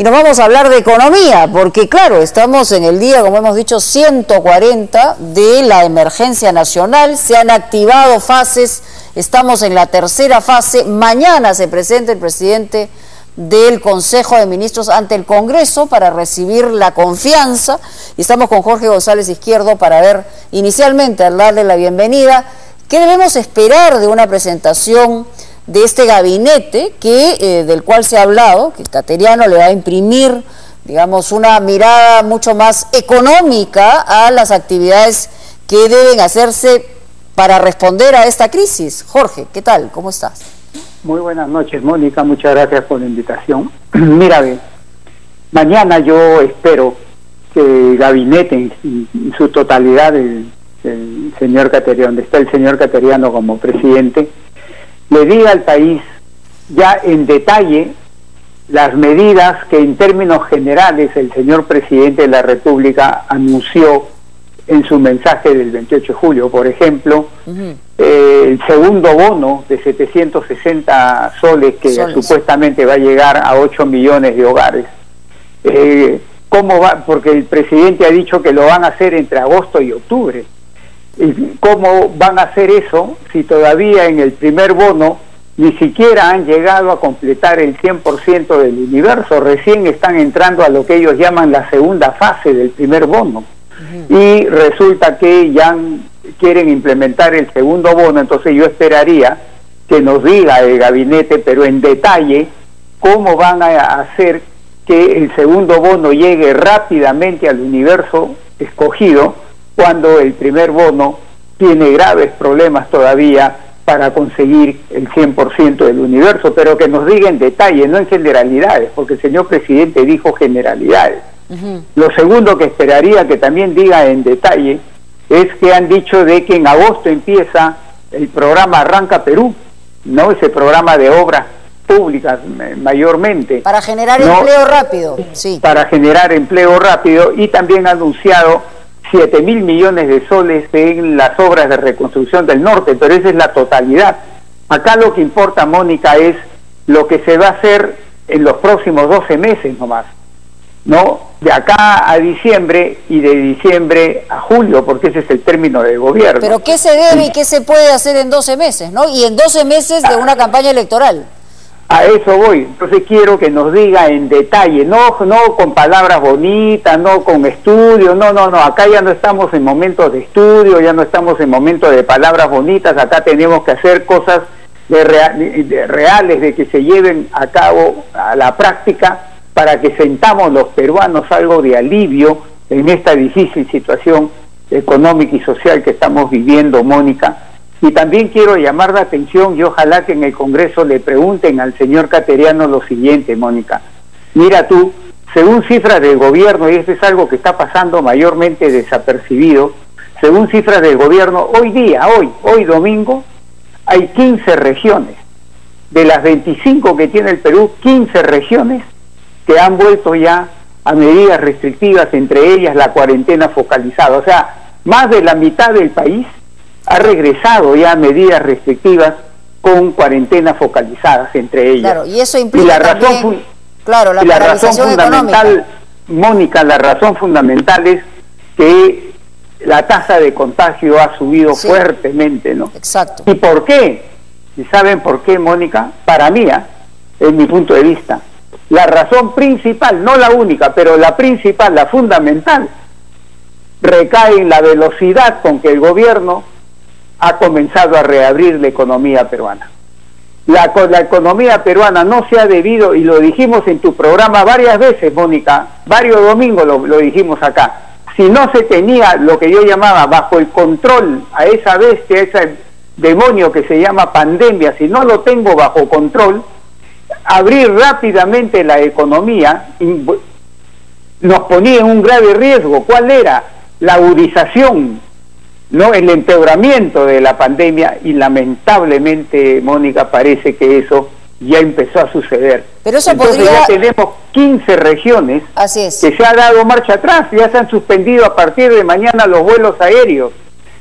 Y nos vamos a hablar de economía, porque claro, estamos en el día, como hemos dicho, 140 de la emergencia nacional, se han activado fases, estamos en la tercera fase, mañana se presenta el presidente del Consejo de Ministros ante el Congreso para recibir la confianza, y estamos con Jorge González Izquierdo para ver, inicialmente, al darle la bienvenida, qué debemos esperar de una presentación de este gabinete del cual se ha hablado, que Cateriano le va a imprimir, digamos, una mirada mucho más económica a las actividades que deben hacerse para responder a esta crisis. Jorge, ¿qué tal? ¿Cómo estás? Muy buenas noches, Mónica, muchas gracias por la invitación. Mira, mañana yo espero que el gabinete en su totalidad, el señor Cateriano, donde está el señor Cateriano como presidente, le diga al país ya en detalle las medidas que en términos generales el señor presidente de la República anunció en su mensaje del 28 de julio. Por ejemplo, el segundo bono de 760 soles que supuestamente va a llegar a 8 millones de hogares. ¿Cómo va? Porque el presidente ha dicho que lo van a hacer entre agosto y octubre. ¿Cómo van a hacer eso si todavía en el primer bono ni siquiera han llegado a completar el 100% del universo? Recién están entrando a lo que ellos llaman la segunda fase del primer bono. Y resulta que ya quieren implementar el segundo bono. Entonces yo esperaría que nos diga el gabinete, pero en detalle, cómo van a hacer que el segundo bono llegue rápidamente al universo escogido, cuando el primer bono tiene graves problemas todavía para conseguir el 100% del universo. Pero que nos diga en detalle, no en generalidades, porque el señor presidente dijo generalidades. Lo segundo que esperaría que también diga en detalle es que han dicho de que en agosto empieza el programa Arranca Perú, ¿no? Ese programa de obras públicas mayormente. Para generar empleo rápido, sí. Para generar empleo rápido, y también ha anunciado 7.000 millones de soles en las obras de reconstrucción del norte, pero esa es la totalidad. Acá lo que importa, Mónica, es lo que se va a hacer en los próximos 12 meses nomás, ¿no? De acá a diciembre y de diciembre a julio, porque ese es el término del gobierno. Pero ¿qué se debe y qué se puede hacer en 12 meses, ¿no? Y en 12 meses de una campaña electoral. A eso voy. Entonces quiero que nos diga en detalle, no con palabras bonitas, no con estudios, no, acá ya no estamos en momentos de estudio, ya no estamos en momentos de palabras bonitas, acá tenemos que hacer cosas reales, de que se lleven a cabo a la práctica, para que sentamos los peruanos algo de alivio en esta difícil situación económica y social que estamos viviendo, Mónica. Y también quiero llamar la atención, y ojalá que en el Congreso le pregunten al señor Cateriano lo siguiente, Mónica. Mira tú, según cifras del gobierno, y esto es algo que está pasando mayormente desapercibido, según cifras del gobierno, hoy domingo, hay 15 regiones. De las 25 que tiene el Perú, 15 regiones que han vuelto ya a medidas restrictivas, entre ellas la cuarentena focalizada. O sea, más de la mitad del país ha regresado ya a medidas restrictivas con cuarentenas focalizadas, entre ellas. Claro, y eso implica la razón fundamental, económica. Mónica, la razón fundamental es que la tasa de contagio ha subido fuertemente, ¿no? Exacto. ¿Y por qué? ¿Y saben por qué, Mónica? Para mí, en mi punto de vista, la razón principal, no la única, pero la principal, la fundamental, recae en la velocidad con que el gobierno ha comenzado a reabrir la economía peruana. La economía peruana no se ha debido, y lo dijimos en tu programa varias veces, Mónica, varios domingos lo dijimos acá, si no se tenía lo que yo llamaba bajo el control a esa bestia, a ese demonio que se llama pandemia, si no lo tengo bajo control, abrir rápidamente la economía nos ponía en un grave riesgo. ¿Cuál era? La agudización, ¿no? El empeoramiento de la pandemia, y lamentablemente, Mónica, parece que eso ya empezó a suceder. Pero eso entonces ya tenemos 15 regiones que se ha dado marcha atrás, ya se han suspendido a partir de mañana los vuelos aéreos,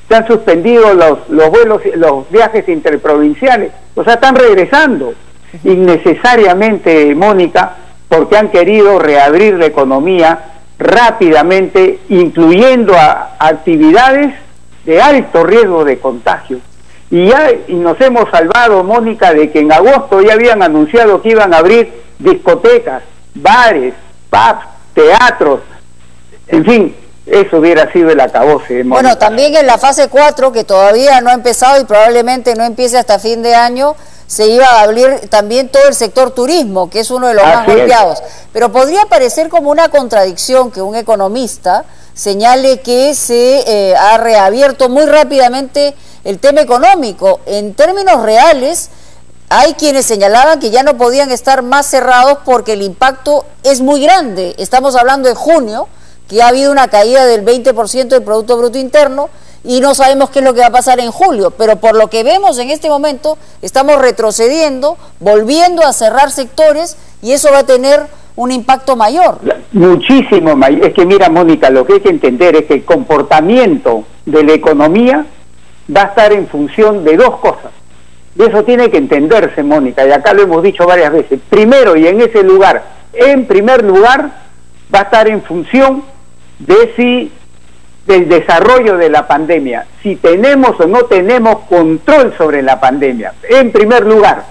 se han suspendido los viajes interprovinciales, o sea, están regresando innecesariamente, Mónica, porque han querido reabrir la economía rápidamente, incluyendo a actividades de alto riesgo de contagio. Y nos hemos salvado, Mónica, de que en agosto ya habían anunciado que iban a abrir discotecas, bares, pubs, teatros, en fin, eso hubiera sido el acabose. Mónica. Bueno, también en la fase 4, que todavía no ha empezado y probablemente no empiece hasta fin de año, se iba a abrir también todo el sector turismo, que es uno de los más golpeados. Pero podría parecer como una contradicción que un economista señale que se ha reabierto muy rápidamente el tema económico. En términos reales, hay quienes señalaban que ya no podían estar más cerrados porque el impacto es muy grande. Estamos hablando de junio, que ha habido una caída del 20% del Producto Bruto Interno, y no sabemos qué es lo que va a pasar en julio, pero por lo que vemos en este momento, estamos retrocediendo, volviendo a cerrar sectores, y eso va a tener un impacto mayor. Muchísimo mayor. Es que mira, Mónica, lo que hay que entender es que el comportamiento de la economía va a estar en función de dos cosas. Y eso tiene que entenderse, Mónica, y acá lo hemos dicho varias veces. Primero, y en ese lugar, en primer lugar, va a estar en función de del desarrollo de la pandemia, si tenemos o no tenemos control sobre la pandemia, en primer lugar.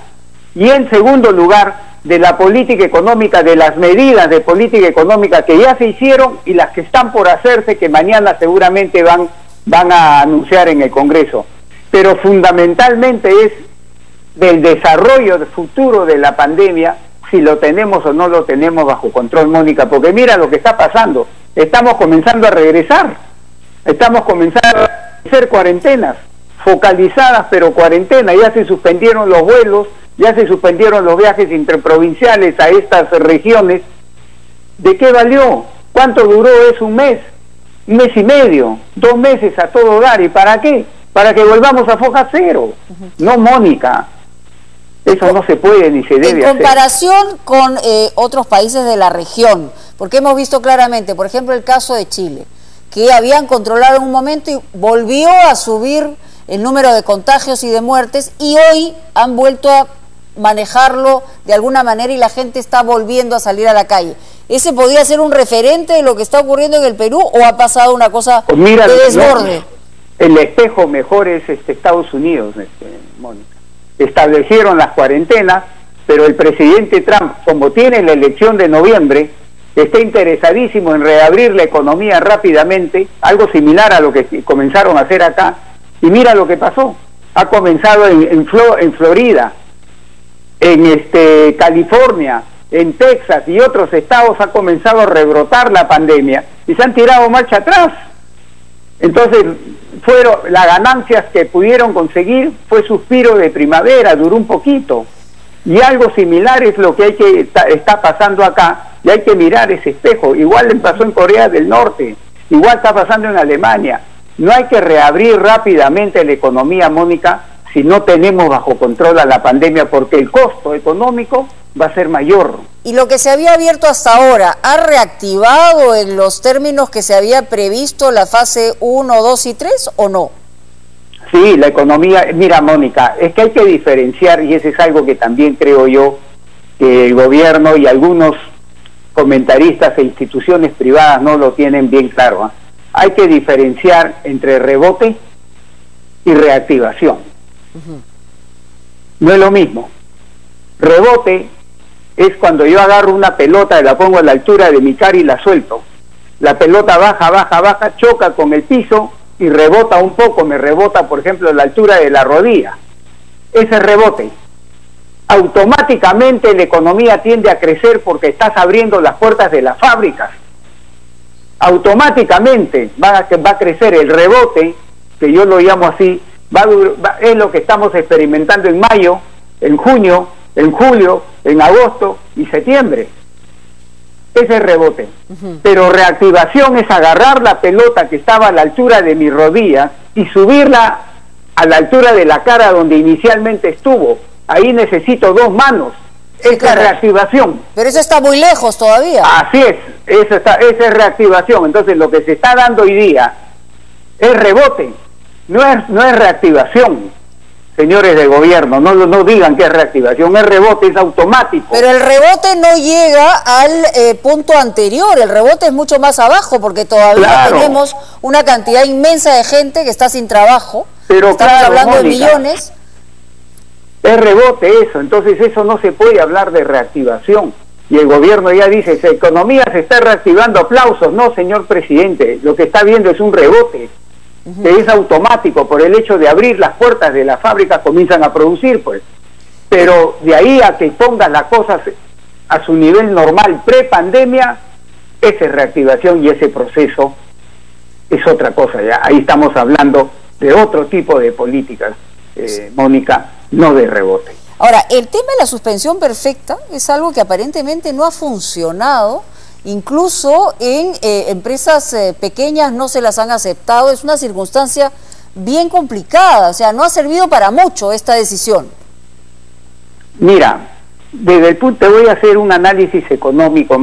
Y en segundo lugar, de la política económica, de las medidas de política económica que ya se hicieron y las que están por hacerse, que mañana seguramente van a anunciar en el Congreso. Pero fundamentalmente es del desarrollo futuro de la pandemia, si lo tenemos o no lo tenemos bajo control, Mónica, porque mira lo que está pasando, estamos comenzando a regresar, estamos comenzando a hacer cuarentenas, focalizadas pero cuarentenas, ya se suspendieron los vuelos, ya se suspendieron los viajes interprovinciales a estas regiones. ¿De qué valió? ¿Cuánto duró eso? ¿Un mes y medio, 2 meses a todo dar? ¿Y para qué? Para que volvamos a foja cero. No, Mónica, eso no se puede ni se debe hacer. En comparación con otros países de la región, porque hemos visto claramente, por ejemplo, el caso de Chile, que habían controlado en un momento y volvió a subir el número de contagios y de muertes, y hoy han vuelto a manejarlo de alguna manera y la gente está volviendo a salir a la calle. ¿Ese podría ser un referente de lo que está ocurriendo en el Perú o ha pasado una cosa de desborde? No, el espejo mejor es Estados Unidos, Mónica. Establecieron las cuarentenas, pero el presidente Trump, como tiene la elección de noviembre, está interesadísimo en reabrir la economía rápidamente, algo similar a lo que comenzaron a hacer acá, y mira lo que pasó. Ha comenzado en Florida, en California, en Texas y otros estados ha comenzado a rebrotar la pandemia y se han tirado marcha atrás. Entonces, las ganancias que pudieron conseguir fue suspiro de primavera, duró un poquito. Y algo similar es lo que está pasando acá, y hay que mirar ese espejo. Igual le pasó en Corea del Norte, igual está pasando en Alemania. No hay que reabrir rápidamente la economía, Mónica, si no tenemos bajo control a la pandemia, porque el costo económico va a ser mayor. ¿Y lo que se había abierto hasta ahora ha reactivado en los términos que se había previsto la fase 1, 2 y 3 o no? Sí, la economía, mira, Mónica, es que hay que diferenciar, y ese es algo que también creo yo que el gobierno y algunos comentaristas e instituciones privadas no lo tienen bien claro, ¿eh? Hay que diferenciar entre rebote y reactivación. No es lo mismo. Rebote es cuando yo agarro una pelota y la pongo a la altura de mi cara y la suelto. La pelota baja, choca con el piso y rebota un poco, me rebota, por ejemplo, a la altura de la rodilla. Ese rebote. Automáticamente la economía tiende a crecer porque estás abriendo las puertas de las fábricas. Automáticamente va a crecer el rebote, que yo lo llamo así, es lo que estamos experimentando en mayo, en junio, en julio, en agosto y septiembre. Ese es rebote. Pero reactivación es agarrar la pelota que estaba a la altura de mi rodilla y subirla a la altura de la cara donde inicialmente estuvo. Ahí necesito 2 manos. Sí, esa es reactivación. Pero eso está muy lejos todavía. Así es, esa es reactivación. Entonces lo que se está dando hoy día es rebote, no es reactivación. señores de gobierno, no digan que es reactivación, es rebote, es automático. Pero el rebote no llega al punto anterior, el rebote es mucho más abajo, porque todavía tenemos una cantidad inmensa de gente que está sin trabajo, pero estamos hablando Mónica, de millones. Es rebote eso, entonces eso no se puede hablar de reactivación. Y el gobierno ya dice, la economía se está reactivando, aplausos. No, señor presidente, lo que está viendo es un rebote, que es automático, por el hecho de abrir las puertas de la fábrica comienzan a producir, pues. Pero de ahí a que pongan las cosas a su nivel normal pre-pandemia, esa es reactivación y ese proceso es otra cosa ya. Ahí estamos hablando de otro tipo de políticas, Mónica, no de rebote. Ahora, el tema de la suspensión perfecta es algo que aparentemente no ha funcionado, incluso en empresas pequeñas no se las han aceptado, es una circunstancia bien complicada, o sea, no ha servido para mucho esta decisión. Mira, desde el punto, te voy a hacer un análisis económico,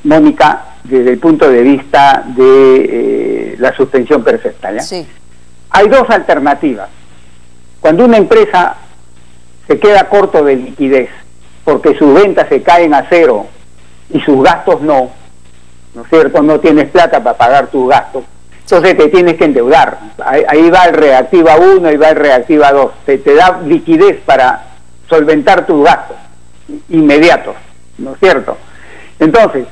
Mónica, desde el punto de vista de la suspensión perfecta, ¿ya? Sí. Hay dos alternativas. Cuando una empresa se queda corto de liquidez porque sus ventas se caen a cero y sus gastos no es cierto, no tienes plata para pagar tus gastos, entonces te tienes que endeudar. Ahí va el Reactiva 1 y va el Reactiva 2, te da liquidez para solventar tus gastos inmediatos, ¿no es cierto? Entonces,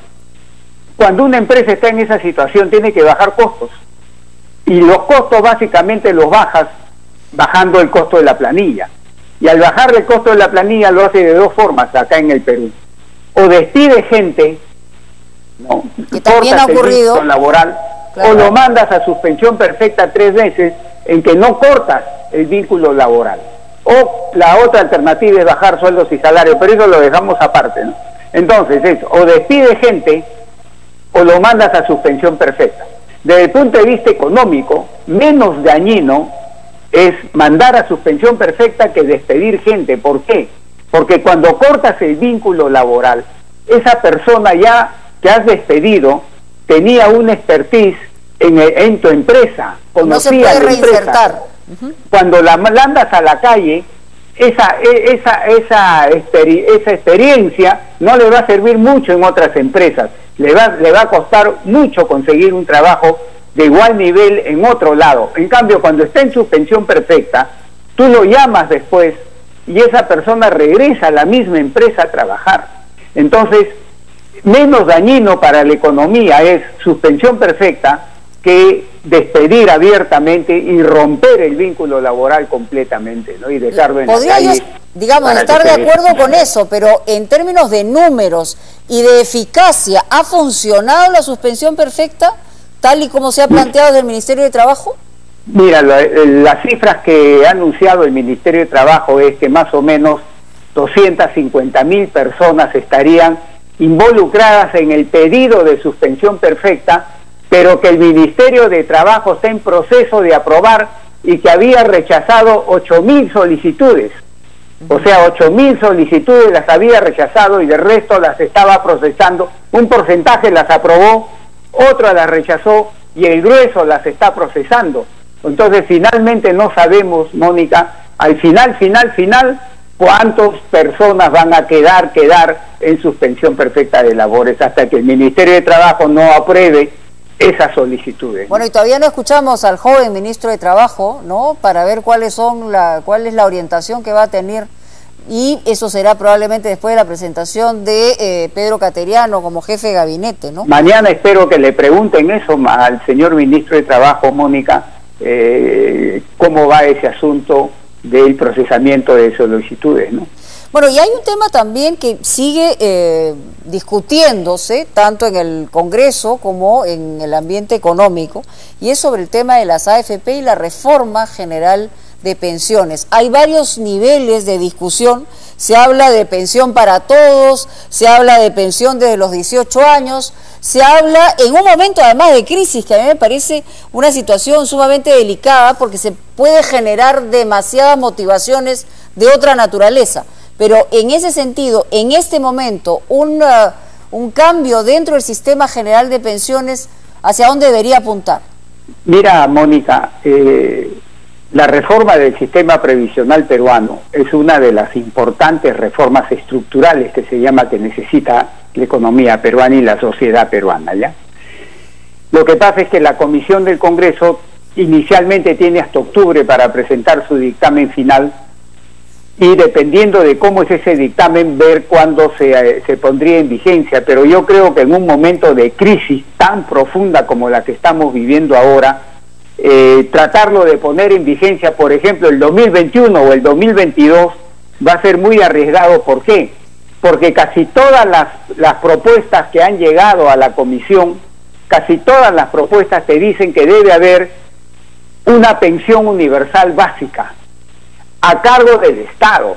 cuando una empresa está en esa situación tiene que bajar costos, y los costos básicamente los bajas bajando el costo de la planilla. Y al bajar el costo de la planilla lo hace de dos formas acá en el Perú. O despide gente, ¿no? Que también ha ocurrido, laboral, claro. O lo mandas a suspensión perfecta 3 meses en que no cortas el vínculo laboral. O la otra alternativa es bajar sueldos y salarios, pero eso lo dejamos aparte, ¿no? Entonces es o despide gente o lo mandas a suspensión perfecta. Desde el punto de vista económico, menos dañino es mandar a suspensión perfecta que despedir gente. ¿Por qué? Porque cuando cortas el vínculo laboral, esa persona ya que has despedido tenía una expertise en tu empresa, conocía no se puede la reinsertar. Cuando la mandas a la calle, esa experiencia no le va a servir mucho en otras empresas, le va a costar mucho conseguir un trabajo de igual nivel en otro lado. En cambio, cuando está en suspensión perfecta, tú lo llamas después y esa persona regresa a la misma empresa a trabajar. Entonces, menos dañino para la economía es suspensión perfecta que despedir abiertamente y romper el vínculo laboral completamente, ¿no? Y dejarlo en la calle. Podría yo, digamos, estar de acuerdo con eso, pero en términos de números y de eficacia, ¿ha funcionado la suspensión perfecta tal y como se ha planteado desde el Ministerio de Trabajo? Mira, las cifras que ha anunciado el Ministerio de Trabajo es que más o menos 250.000 personas estarían involucradas en el pedido de suspensión perfecta, pero que el Ministerio de Trabajo está en proceso de aprobar y que había rechazado 8.000 solicitudes. O sea, 8.000 solicitudes las había rechazado y del resto las estaba procesando. Un porcentaje las aprobó, otro las rechazó y el grueso las está procesando. Entonces finalmente no sabemos, Mónica, al final, cuántas personas van a quedar en suspensión perfecta de labores hasta que el Ministerio de Trabajo no apruebe esas solicitudes. Bueno, y todavía no escuchamos al joven ministro de Trabajo, ¿no? Para ver cuál es la orientación que va a tener, y eso será probablemente después de la presentación de Pedro Cateriano como jefe de gabinete, ¿no? Mañana espero que le pregunten eso al señor ministro de Trabajo, Mónica, cómo va ese asunto del procesamiento de solicitudes, ¿no? Bueno, y hay un tema también que sigue discutiéndose tanto en el Congreso como en el ambiente económico, y es sobre el tema de las AFP y la reforma general de pensiones. Hay varios niveles de discusión, se habla de pensión para todos, se habla de pensión desde los 18 años, se habla en un momento además de crisis, que a mí me parece una situación sumamente delicada porque se puede generar demasiadas motivaciones de otra naturaleza. Pero en ese sentido, en este momento, un cambio dentro del sistema general de pensiones, ¿hacia dónde debería apuntar? Mira, Mónica, La reforma del sistema previsional peruano es una de las importantes reformas estructurales que se llama que necesita la economía peruana y la sociedad peruana, ¿ya? Lo que pasa es que la Comisión del Congreso inicialmente tiene hasta octubre para presentar su dictamen final, y dependiendo de cómo es ese dictamen, ver cuándo se pondría en vigencia. Pero yo creo que en un momento de crisis tan profunda como la que estamos viviendo ahora, tratarlo de poner en vigencia, por ejemplo, el 2021 o el 2022, va a ser muy arriesgado. ¿Por qué? Porque casi todas las propuestas que han llegado a la Comisión, casi todas las propuestas te dicen que debe haber una pensión universal básica a cargo del Estado.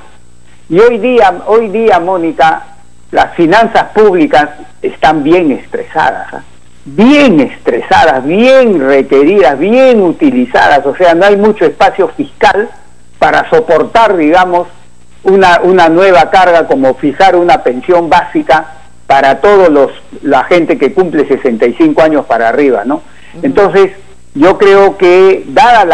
Y hoy día, Mónica, las finanzas públicas están bien estresadas, ¿eh? Bien estresadas, bien requeridas, bien utilizadas. O sea, no hay mucho espacio fiscal para soportar, digamos, una nueva carga como fijar una pensión básica para la gente que cumple 65 años para arriba, ¿no? Entonces, yo creo que, dada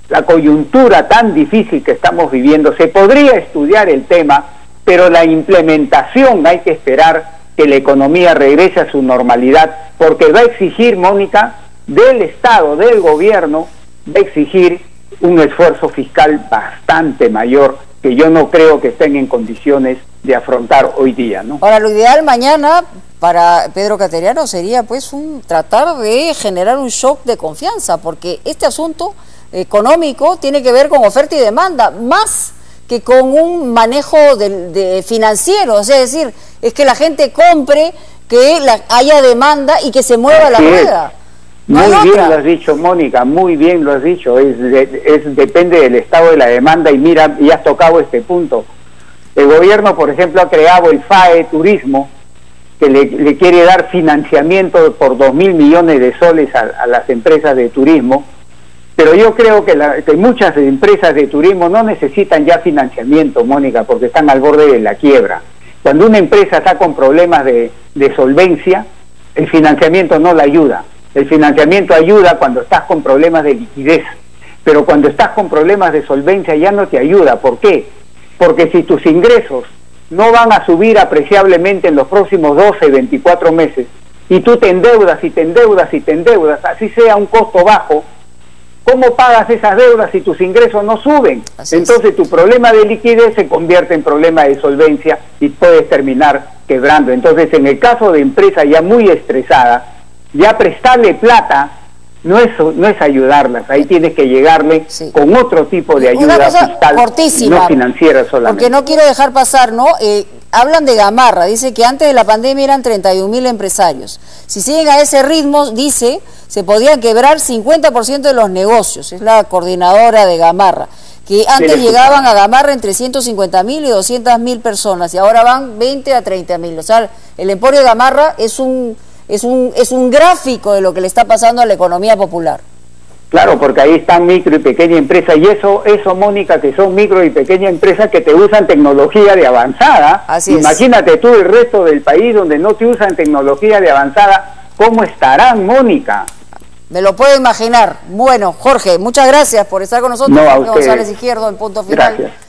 la coyuntura tan difícil que estamos viviendo, se podría estudiar el tema, pero la implementación hay que esperar que la economía regrese a su normalidad, porque va a exigir, Mónica, del Estado, del gobierno, va a exigir un esfuerzo fiscal bastante mayor, que yo no creo que estén en condiciones de afrontar hoy día, ¿no? Ahora, lo ideal mañana para Pedro Cateriano sería pues tratar de generar un shock de confianza, porque este asunto económico tiene que ver con oferta y demanda, más que con un manejo financiero. O sea, es decir, es que la gente compre, que haya demanda y que se mueva la rueda. Muy bien lo has dicho, Mónica, muy bien lo has dicho. Depende del estado de la demanda. Y mira, y has tocado este punto. El gobierno, por ejemplo, ha creado el FAE Turismo, que le quiere dar financiamiento por 2.000 millones de soles a las empresas de turismo. Pero yo creo que muchas empresas de turismo no necesitan ya financiamiento, Mónica, porque están al borde de la quiebra. Cuando una empresa está con problemas de solvencia, el financiamiento no la ayuda. El financiamiento ayuda cuando estás con problemas de liquidez, pero cuando estás con problemas de solvencia ya no te ayuda. ¿Por qué? Porque si tus ingresos no van a subir apreciablemente en los próximos 12, 24 meses, y tú te endeudas y te endeudas y te endeudas, así sea un costo bajo, ¿cómo pagas esas deudas si tus ingresos no suben? Entonces tu problema de liquidez se convierte en problema de solvencia y puedes terminar quebrando. Entonces, en el caso de empresa ya muy estresada, ya prestarle plata no es ayudarlas. Ahí tienes que llegarle con otro tipo de ayuda fiscal, cortísima, no financiera solamente. Porque no quiero dejar pasar, ¿no? Hablan de Gamarra, dice que antes de la pandemia eran 31.000 empresarios. Si siguen a ese ritmo, dice, se podrían quebrar 50% de los negocios. Es la coordinadora de Gamarra, que antes llegaban a Gamarra entre 150.000 y 200.000 personas, y ahora van 20 a 30.000. O sea, el emporio de Gamarra es un gráfico de lo que le está pasando a la economía popular. Claro, porque ahí están micro y pequeña empresa, y eso, Mónica, que son micro y pequeña empresas que te usan tecnología de avanzada. Así Imagínate tú el resto del país donde no te usan tecnología de avanzada, ¿cómo estarán, Mónica? Me lo puedo imaginar. Bueno, Jorge, muchas gracias por estar con nosotros. No, a Jorge González Izquierdo, en Punto Final. Gracias.